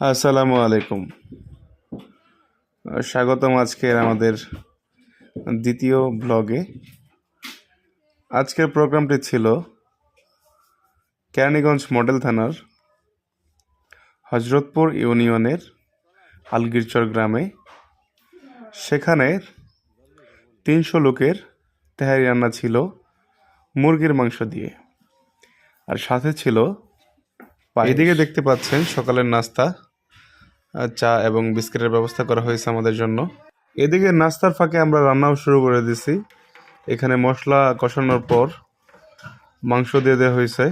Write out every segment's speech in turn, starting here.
আসসালামু আলাইকুম। স্বাগতম আজকের আমাদের দ্বিতীয় ব্লগে। আজকের প্রোগ্রামটি ছিল কেরানীগঞ্জ মডেল থানার হজরতপুর ইউনিয়নের আলগিরচর গ্রামে। সেখানে 300 লোকের তেহারি রান্না ছিল মুরগির মাংস দিয়ে, আর সাথে ছিল এদিকে দেখতে পাচ্ছেন সকালের নাস্তা, চা এবং বিস্কিটের ব্যবস্থা করা হয়েছে আমাদের জন্য। এদিকে নাস্তার ফাঁকে আমরা রান্নাও শুরু করে দিছি। এখানে মশলা কষানোর পর মাংস দিয়ে দেওয়া হয়েছে।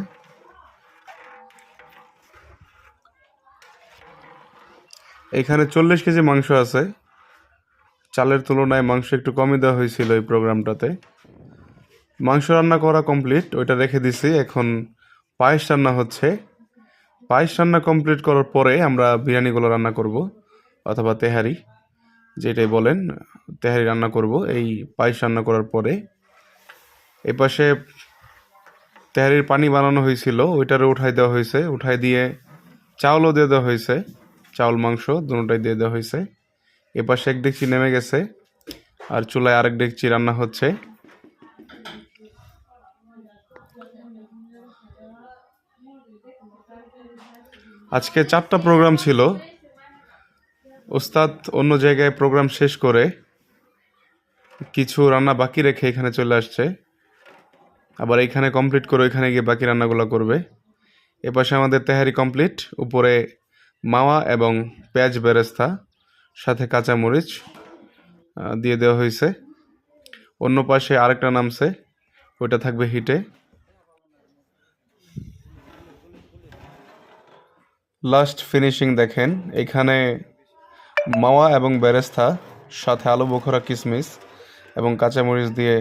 এখানে 40 কেজি মাংস আছে। চালের তুলনায় মাংস একটু কমই দেওয়া হয়েছিল এই প্রোগ্রামটাতে। মাংস রান্না করা কমপ্লিট, ওইটা রেখে দিছি। এখন পায়েস রান্না হচ্ছে। পায়েস রান্না কমপ্লিট করার পরে আমরা বিরিয়ানিগুলো রান্না করব, অথবা তেহারি যেটাই বলেন, তেহারি রান্না করব এই পায়েস রান্না করার পরে। এপাশে তেহারির পানি বানানো হয়েছিল, ওইটারও উঠাই দেওয়া হয়েছে। উঠাই দিয়ে চাউলও দিয়ে দেওয়া হয়েছে, চাউল মাংস দুটোটাই দিয়ে দেওয়া হয়েছে। এপাশে এক ডেকচি নেমে গেছে, আর চুলায় আরেক ডেকচি রান্না হচ্ছে। আজকে 4টা প্রোগ্রাম ছিল। ওস্তাদ অন্য জায়গায় প্রোগ্রাম শেষ করে কিছু রান্না বাকি রেখে এখানে চলে আসছে, আবার এইখানে কমপ্লিট করে ওইখানে গিয়ে বাকি রান্নাগুলো করবে। এপাশে আমাদের তেহারি কমপ্লিট, উপরে মাওয়া এবং পেঁয়াজ বেরেস্তা সাথে কাঁচামরিচ দিয়ে দেওয়া হয়েছে। অন্য পাশে আরেকটা নামছে, ওইটা থাকবে হিটে। লাস্ট ফিনিশিং দেখেন, এখানে মাওয়া এবং বেরেস্তা সাথে আলু বোখরা, কিশমিশ এবং কাঁচামরিচ দিয়ে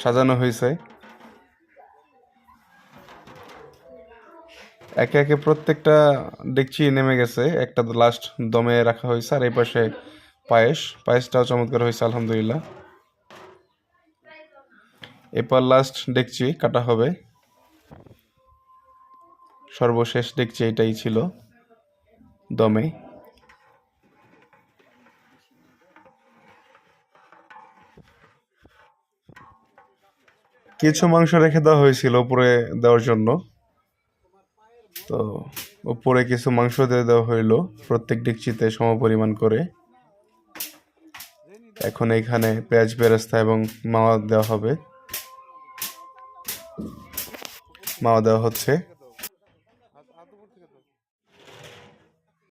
সাজানো হয়েছে। একে একে প্রত্যেকটা ডেকচি নেমে গেছে, একটা লাস্ট দমে রাখা হয়েছে। আর এই পাশে পায়েসটাও চমৎকার হয়েছে আলহামদুলিল্লাহ। এরপর লাস্ট ডেকচি কাটা হবে। সর্বশেষ ডেকচি এটাই ছিল দমে। কিছু মাংস রেখে দেওয়া হয়েছিল উপরে দেওয়ার জন্য, তো উপরে কিছু মাংস দিয়ে দেওয়া হইল প্রত্যেক ডেকচিতে সমপরিমাণ করে। এখন এইখানে পেঁয়াজ বেরেস্তা এবং মাওয়া দেওয়া হবে, মাওয়া দেওয়া হচ্ছে।